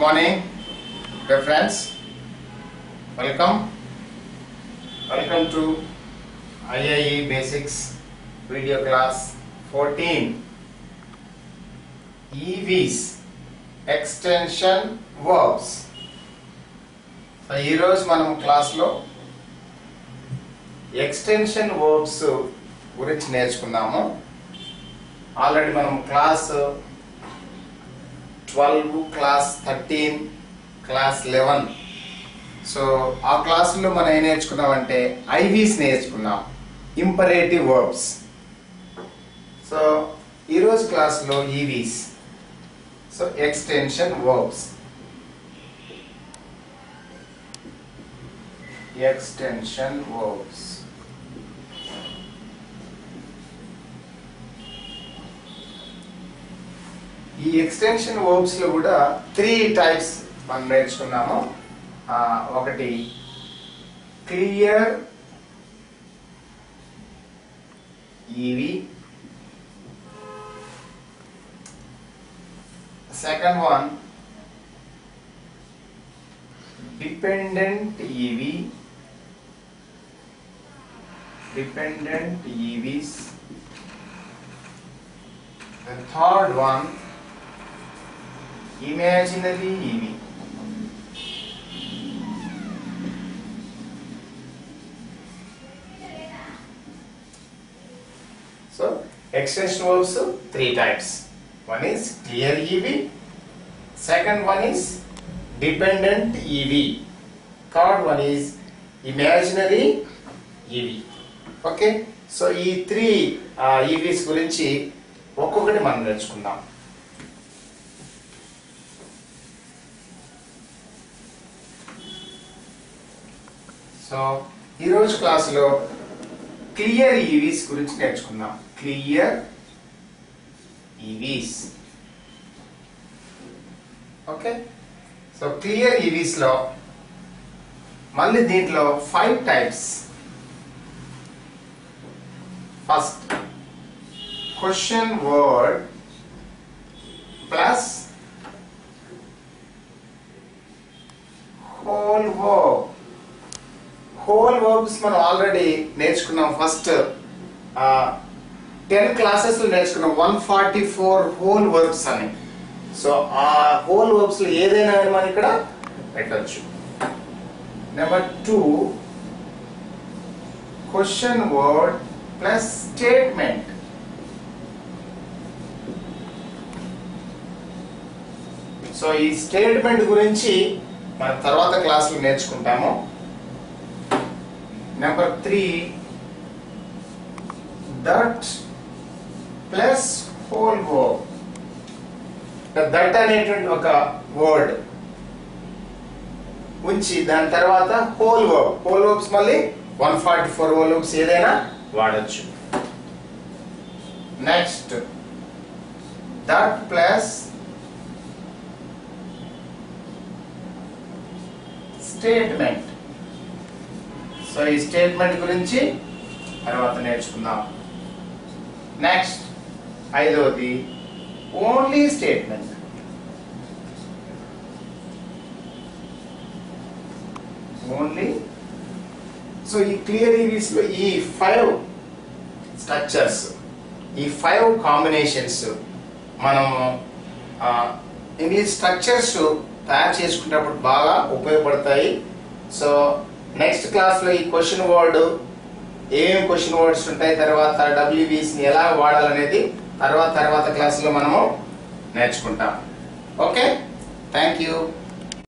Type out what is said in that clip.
morning, dear friends. Welcome to IIE Basics video class 14. EVs extension verbs. So ee roju manam class lo extension verbs గురించి నేర్చుకుందాము. Already మనం class 12, class 13, class 11 so ఆ క్లాసులో మనం ఏం నేర్చుకున్నామంటే IVs నేర్చుకున్నాం, imperative verbs. So ఈరోజు క్లాస్లో EVs, so extension verbs. Extension verbs ఈ ఎక్స్టెన్షన్ వర్బ్స్ లో కూడా 3 టైప్స్ మనం నేర్చుకున్నాము. ఒకటి clear EV, second one dependent EV, dependent EVs, the third one imaginary EV. So extension verbs 3 types. One is clear EV, second one is dependent EV, third one is imaginary EV. Okay, so ఈ 3 EVs గురించి ఒక్కొక్కటి మనం నేర్చుకుందాం. So ఈరోజు క్లాసులో clear EVs గురించి నేర్చుకుందాం. Clear EVs. Okay, so clear ఈవీస్ లో మళ్ళీ దీంట్లో 5 types. First question word plus whole verb. Whole verbs మనం ఆల్రెడీ నేర్చుకున్నాం. ఫస్ట్ 10 క్లాసెస్ లో నేర్చుకున్నాం 144 హోల్ వర్బ్స్ అని. సో ఆ హోల్ వర్బ్స్ లో ఏదైనా మనం ఇక్కడ పెట్టచ్చు. Number 2 question word plus statement. So ఈ స్టేట్మెంట్ గురించి మనం తర్వాత క్లాసులో నేర్చుకుంటాము. Number 3 that plus whole verb. That అనేటువంటి ఒక వర్డ్ ఉంచి దాని తర్వాత హోల్ వర్బ్. హోల్ వర్బ్స్ మళ్ళీ 144 హోల్ వర్బ్స్ ఏదైనా వాడచ్చు. Next that plus statement. So ఈ స్టేట్మెంట్ గురించి తర్వాత నేర్చుకుందాం. నెక్స్ట్ 5వది ఓన్లీ స్టేట్మెంట్. ఓన్లీ. సో ఈ క్లియర్ ఈవీస్ లో ఈ 5 స్ట్రక్చర్స్, ఈ 5 కాంబినేషన్స్ మనము ఇంగ్లీష్ స్ట్రక్చర్స్ తయారు చేసుకునేటప్పుడు బాగా ఉపయోగపడతాయి. సో నెక్స్ట్ క్లాస్ లో ఈ క్వశ్చన్ వర్డ్, ఏమేమి క్వశ్చన్ వర్డ్స్ ఉంటాయి, తర్వాత డబ్ల్యూబీస్ ని ఎలా వాడాలనేది తర్వాత క్లాస్ లో మనము నేర్చుకుంటాం. Okay, thank you.